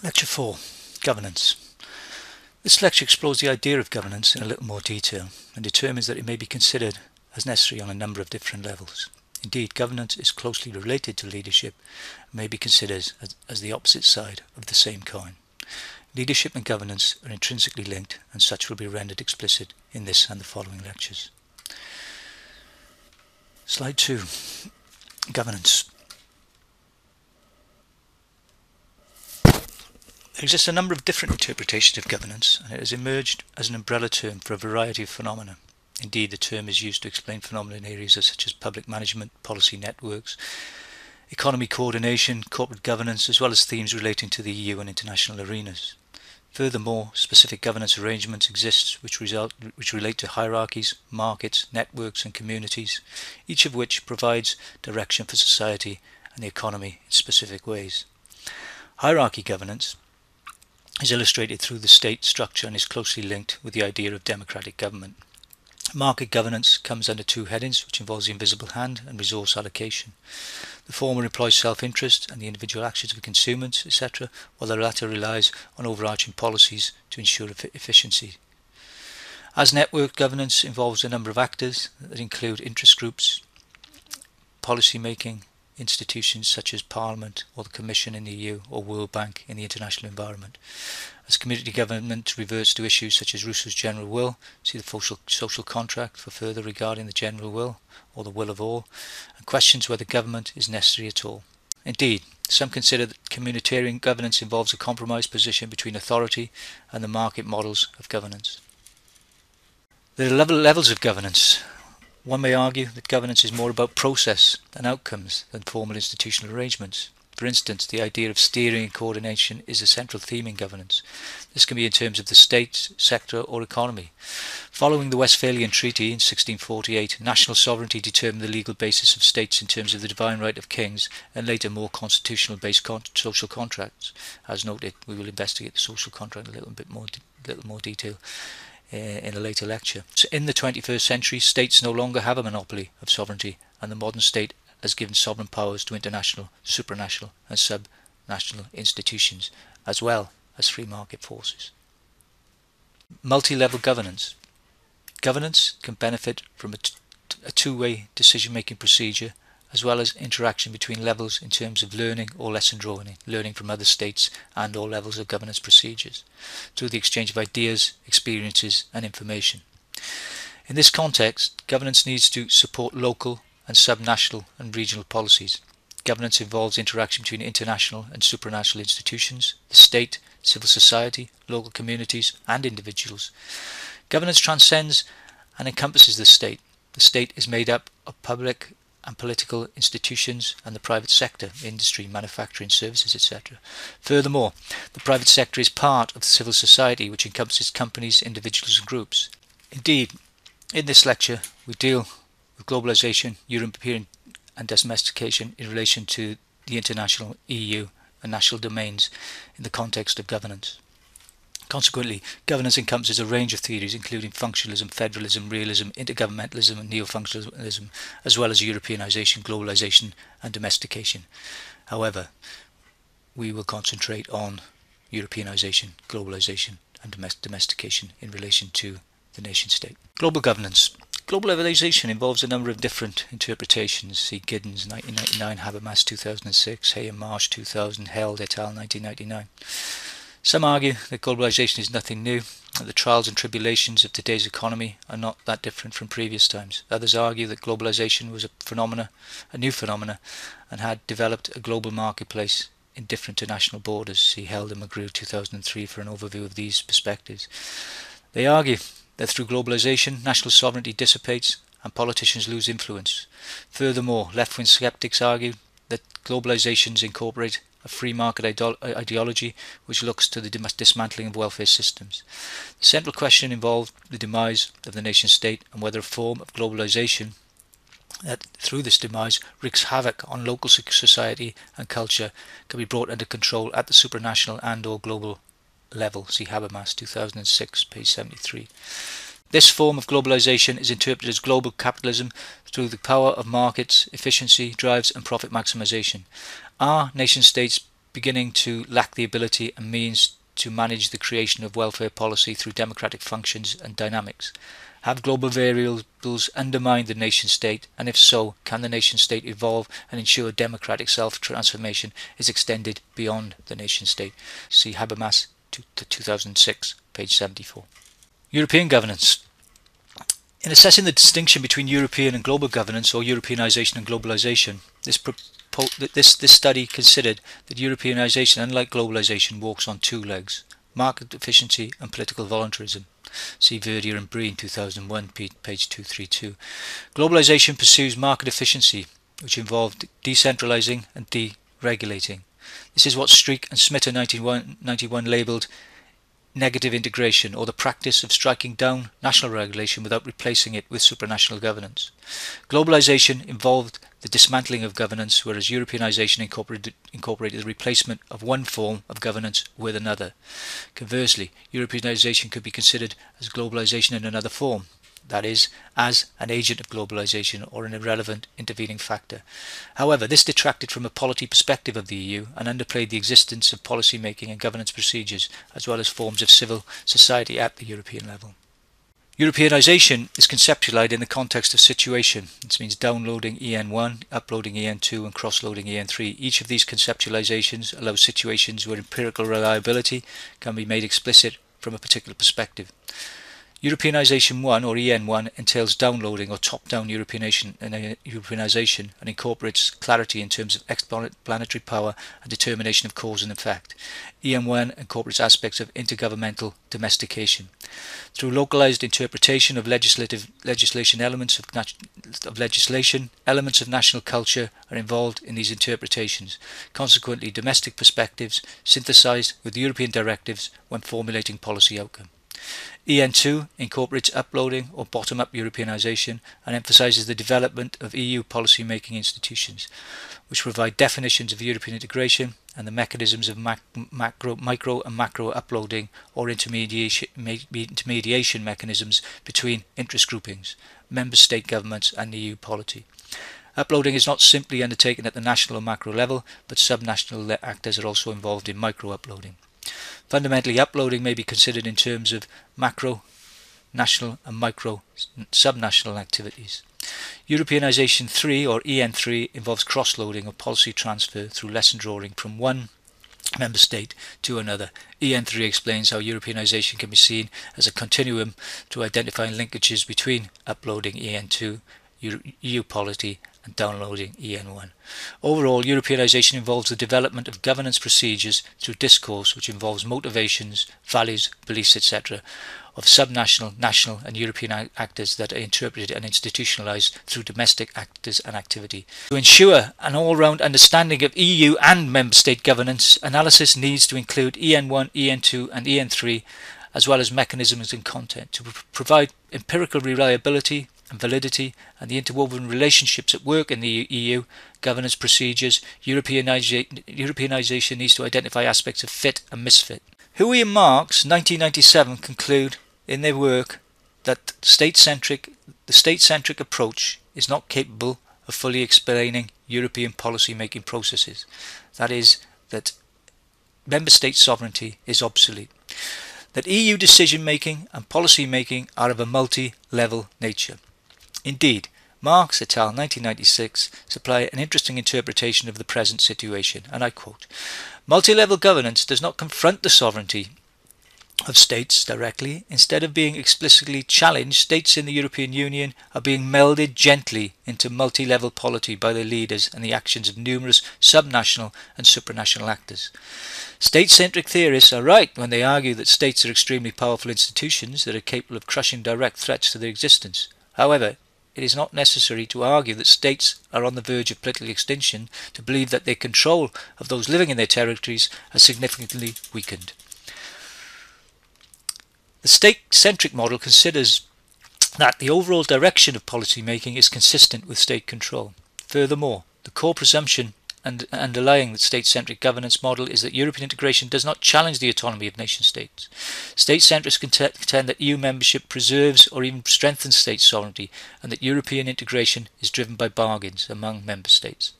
Lecture 4. Governance. This lecture explores the idea of governance in a little more detail and determines that it may be considered as necessary on a number of different levels. Indeed, governance is closely related to leadership and may be considered as the opposite side of the same coin. Leadership and governance are intrinsically linked, and such will be rendered explicit in this and the following lectures. Slide 2. Governance. There exists a number of different interpretations of governance, and it has emerged as an umbrella term for a variety of phenomena. Indeed, the term is used to explain phenomena in areas such as public management, policy networks, economy coordination, corporate governance, as well as themes relating to the EU and international arenas. Furthermore, specific governance arrangements exist which relate to hierarchies, markets, networks and communities, each of which provides direction for society and the economy in specific ways. Hierarchy governance is illustrated through the state structure and is closely linked with the idea of democratic government. Market governance comes under two headings, which involves the invisible hand and resource allocation. The former employs self-interest and the individual actions of consumers, etc., while the latter relies on overarching policies to ensure efficiency. As network governance involves a number of actors that include interest groups, policy making, institutions such as Parliament or the Commission in the EU or World Bank in the international environment. As community government reverts to issues such as Rousseau's general will, see the social contract for further regarding the general will or the will of all, and questions whether government is necessary at all. Indeed, some consider that communitarian governance involves a compromised position between authority and the market models of governance. There are levels of governance. One may argue that governance is more about process and outcomes than formal institutional arrangements. For instance, the idea of steering and coordination is a central theme in governance. This can be in terms of the state, sector or economy. Following the Westphalian Treaty in 1648, national sovereignty determined the legal basis of states in terms of the divine right of kings and later more constitutional-based social contracts. As noted, we will investigate the social contract in a little more detail in a later lecture. So in the 21st century, states no longer have a monopoly of sovereignty, and the modern state has given sovereign powers to international, supranational and subnational institutions, as well as free market forces. Multi-level governance. Governance can benefit from a two-way decision-making procedure, as well as interaction between levels in terms of learning or lesson drawing, learning from other states and all levels of governance procedures, through the exchange of ideas, experiences and information. In this context, governance needs to support local and subnational and regional policies. Governance involves interaction between international and supranational institutions, the state, civil society, local communities and individuals. Governance transcends and encompasses the state. The state is made up of public and political institutions and the private sector, industry, manufacturing, services, etc. Furthermore, the private sector is part of the civil society, which encompasses companies, individuals and groups. Indeed, in this lecture we deal with globalization, European and domestication in relation to the international EU and national domains in the context of governance. Consequently, governance encompasses a range of theories including functionalism, federalism, realism, intergovernmentalism and neo-functionalism, as well as Europeanization, globalization and domestication. However, we will concentrate on Europeanization, globalization and domestication in relation to the nation state. Global governance. Globalization involves a number of different interpretations. See Giddens 1999, Habermas 2006, Hay and Marsh 2000, Held et al. 1999. Some argue that globalization is nothing new, that the trials and tribulations of today's economy are not that different from previous times. Others argue that globalization was a new phenomena, and had developed a global marketplace indifferent to national borders. See Held and McGrew 2003 for an overview of these perspectives. They argue that through globalization, national sovereignty dissipates and politicians lose influence. Furthermore, left-wing skeptics argue that globalizations incorporate a free market ideology which looks to the dismantling of welfare systems. The central question involved the demise of the nation state and whether a form of globalization that through this demise wreaks havoc on local society and culture can be brought under control at the supranational and or global level. See Habermas 2006, page 73. This form of globalization is interpreted as global capitalism through the power of markets, efficiency, drives and profit maximization. Are nation states beginning to lack the ability and means to manage the creation of welfare policy through democratic functions and dynamics? Have global variables undermined the nation state, and if so, can the nation state evolve and ensure democratic self-transformation is extended beyond the nation state? See Habermas, 2006, page 74. European governance. In assessing the distinction between European and global governance, or Europeanisation and globalisation, this study considered that Europeanisation, unlike globalisation, walks on two legs: market efficiency and political voluntarism. See Verdier and Breen, 2001, page 232. Globalisation pursues market efficiency, which involved decentralising and deregulating. This is what Streeck and Smith in 1991 labelled negative integration, or the practice of striking down national regulation without replacing it with supranational governance. Globalisation involved the dismantling of governance, whereas Europeanisation incorporated the replacement of one form of governance with another. Conversely, Europeanisation could be considered as globalisation in another form, that is, as an agent of globalisation or an irrelevant intervening factor. However, this detracted from a polity perspective of the EU and underplayed the existence of policy making and governance procedures, as well as forms of civil society at the European level. Europeanisation is conceptualised in the context of situation. This means downloading EN1, uploading EN2 and cross-loading EN3. Each of these conceptualisations allows situations where empirical reliability can be made explicit from a particular perspective. Europeanisation 1, or EN1, entails downloading or top-down Europeanisation and incorporates clarity in terms of explanatory power and determination of cause and effect. EN1 incorporates aspects of intergovernmental domestication. Through localised interpretation of legislation, elements of national culture are involved in these interpretations. Consequently, domestic perspectives synthesised with European directives when formulating policy outcome. EN2 incorporates uploading or bottom-up Europeanisation and emphasises the development of EU policy-making institutions, which provide definitions of European integration and the mechanisms of micro and macro uploading or intermediation mechanisms between interest groupings, member state governments and EU polity. Uploading is not simply undertaken at the national or macro level, but subnational actors are also involved in micro-uploading. Fundamentally, uploading may be considered in terms of macro, national and micro subnational activities. Europeanisation 3, or EN3, involves cross-loading or policy transfer through lesson drawing from one member state to another. EN3 explains how Europeanisation can be seen as a continuum to identifying linkages between uploading EN2, EU polity and downloading EN1. Overall, Europeanisation involves the development of governance procedures through discourse, which involves motivations, values, beliefs, etc., of subnational, national and European actors that are interpreted and institutionalised through domestic actors and activity. To ensure an all-round understanding of EU and member state governance, analysis needs to include EN1, EN2 and EN3, as well as mechanisms and content, to provide empirical reliability and validity and the interwoven relationships at work in the EU governance procedures. Europeanisation needs to identify aspects of fit and misfit. Huey and Marx, 1997, conclude in their work that the state-centric approach is not capable of fully explaining European policy-making processes. That is, that member state sovereignty is obsolete. That EU decision-making and policy-making are of a multi-level nature. Indeed, Marx et al. 1996 supply an interesting interpretation of the present situation, and I quote, "Multi-level governance does not confront the sovereignty of states directly. Instead of being explicitly challenged, states in the European Union are being melded gently into multi-level polity by their leaders and the actions of numerous subnational and supranational actors. State-centric theorists are right when they argue that states are extremely powerful institutions that are capable of crushing direct threats to their existence. However, it is not necessary to argue that states are on the verge of political extinction to believe that their control of those living in their territories has significantly weakened." The state-centric model considers that the overall direction of policy making is consistent with state control. Furthermore, the core presumption underlying the state-centric governance model is that European integration does not challenge the autonomy of nation-states. State-centrists contend that EU membership preserves or even strengthens state sovereignty, and that European integration is driven by bargains among member states.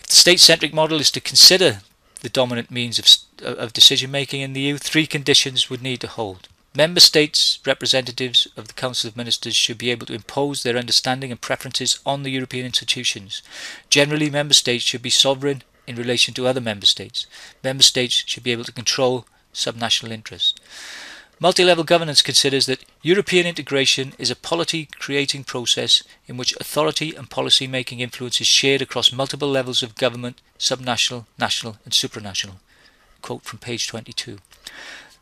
The state-centric model is to consider the dominant means of decision making in the EU. Three conditions would need to hold. Member States representatives of the Council of Ministers should be able to impose their understanding and preferences on the European institutions. Generally, Member States should be sovereign in relation to other Member States. Member States should be able to control subnational interests. Multi-level governance considers that European integration is a polity-creating process in which authority and policy-making influence is shared across multiple levels of government, subnational, national and supranational. Quote from page 22.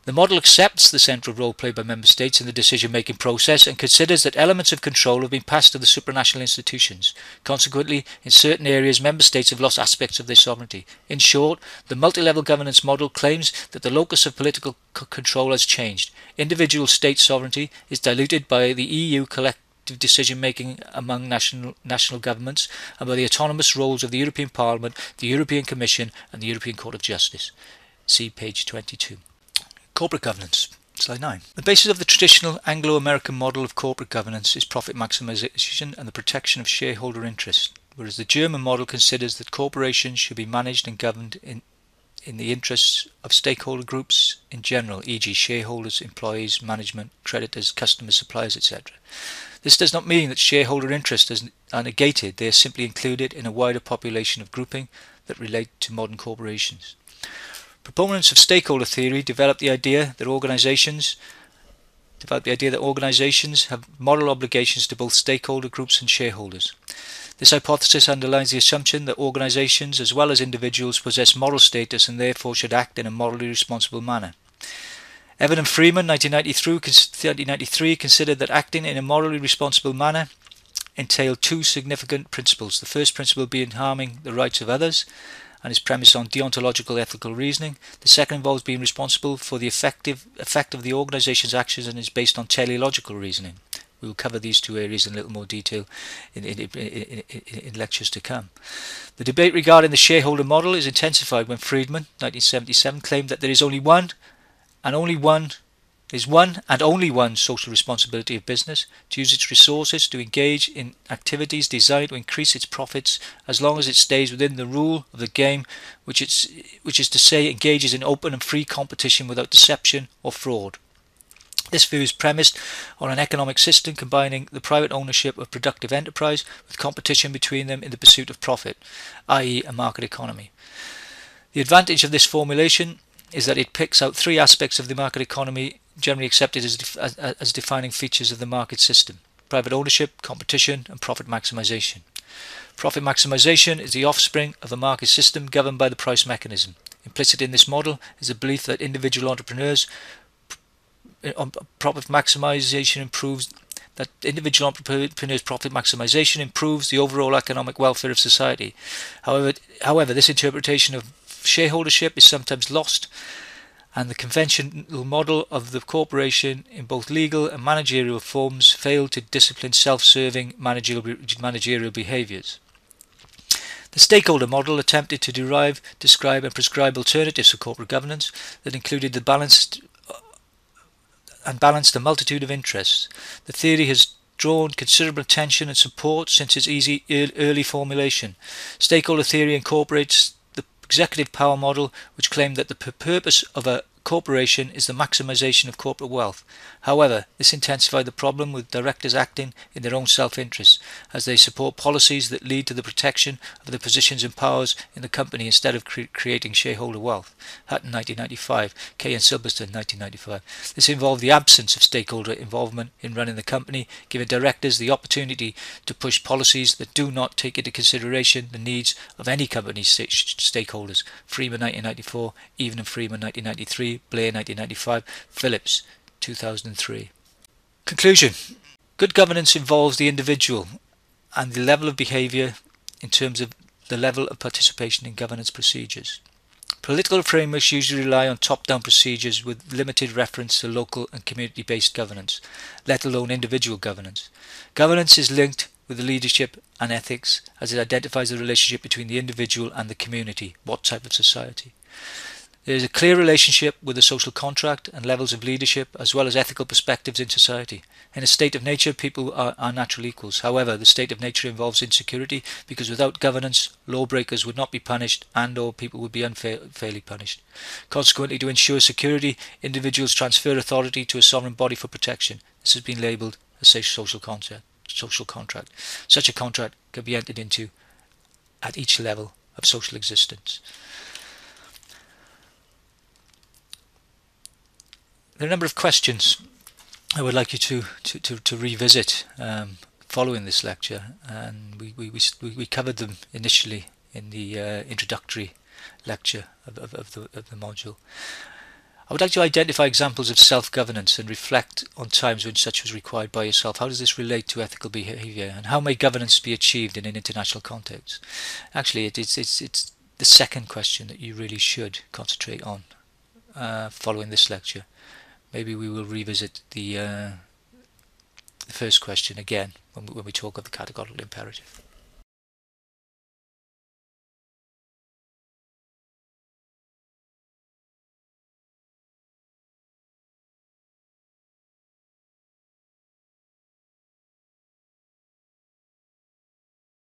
The model accepts the central role played by Member States in the decision-making process and considers that elements of control have been passed to the supranational institutions. Consequently, in certain areas, Member States have lost aspects of their sovereignty. In short, the multi-level governance model claims that the locus of political control has changed. Individual state sovereignty is diluted by the EU collective decision-making among national governments and by the autonomous roles of the European Parliament, the European Commission and the European Court of Justice. See page 22. Corporate governance. Slide 9. The basis of the traditional Anglo-American model of corporate governance is profit maximization and the protection of shareholder interests, whereas the German model considers that corporations should be managed and governed in the interests of stakeholder groups in general, e.g. shareholders, employees, management, creditors, customers, suppliers, etc. This does not mean that shareholder interests are negated, they are simply included in a wider population of grouping that relate to modern corporations. Proponents of stakeholder theory developed the idea that organizations have moral obligations to both stakeholder groups and shareholders. This hypothesis underlines the assumption that organizations as well as individuals possess moral status and therefore should act in a morally responsible manner. Evan and Freeman, 1993, considered that acting in a morally responsible manner entailed two significant principles. The first principle being harming the rights of others, and is premised on deontological ethical reasoning. The second involves being responsible for the effect of the organisation's actions and is based on teleological reasoning. We will cover these two areas in a little more detail in lectures to come. The debate regarding the shareholder model is intensified when Friedman, 1977, claimed that there is only one and only one social responsibility of business: to use its resources to engage in activities designed to increase its profits as long as it stays within the rule of the game, which is to say engages in open and free competition without deception or fraud. This view is premised on an economic system combining the private ownership of productive enterprise with competition between them in the pursuit of profit, i.e. a market economy. The advantage of this formulation is that it picks out three aspects of the market economy generally accepted as defining features of the market system: private ownership, competition and profit maximization. Profit maximization is the offspring of a market system governed by the price mechanism. Implicit in this model is the belief that individual entrepreneurs' profit maximization improves the overall economic welfare of society. However, this interpretation of shareholdership is sometimes lost, and the conventional model of the corporation in both legal and managerial forms failed to discipline self-serving managerial behaviours. The stakeholder model attempted to derive, describe and prescribe alternatives for corporate governance that included the balanced a multitude of interests. The theory has drawn considerable attention and support since its early formulation. Stakeholder theory incorporates the executive power model, which claimed that the purpose of a corporation is the maximization of corporate wealth. However, this intensified the problem with directors acting in their own self-interest, as they support policies that lead to the protection of the positions and powers in the company instead of creating shareholder wealth. Hutton, 1995, Kay and Silverstone, 1995. This involved the absence of stakeholder involvement in running the company, giving directors the opportunity to push policies that do not take into consideration the needs of any company's stakeholders. Freeman, 1994, Even and Freeman, 1993, Blair, 1995, Phillips, 2003. Conclusion. Good governance involves the individual and the level of behaviour in terms of the level of participation in governance procedures. Political frameworks usually rely on top-down procedures with limited reference to local and community-based governance, let alone individual governance. Governance is linked with the leadership and ethics as it identifies the relationship between the individual and the community, what type of society. There is a clear relationship with the social contract and levels of leadership, as well as ethical perspectives in society. In a state of nature, people are natural equals. However, the state of nature involves insecurity, because without governance, lawbreakers would not be punished and or people would be unfairly punished. Consequently, to ensure security, individuals transfer authority to a sovereign body for protection. This has been labelled a social contract. Such a contract can be entered into at each level of social existence. There are a number of questions I would like you to revisit following this lecture, and we covered them initially in the introductory lecture of the module. I would like to identify examples of self-governance and reflect on times when such was required by yourself. How does this relate to ethical behaviour, and how may governance be achieved in an international context? Actually, it's the second question that you really should concentrate on following this lecture. Maybe we will revisit the first question again when we talk of the categorical imperative.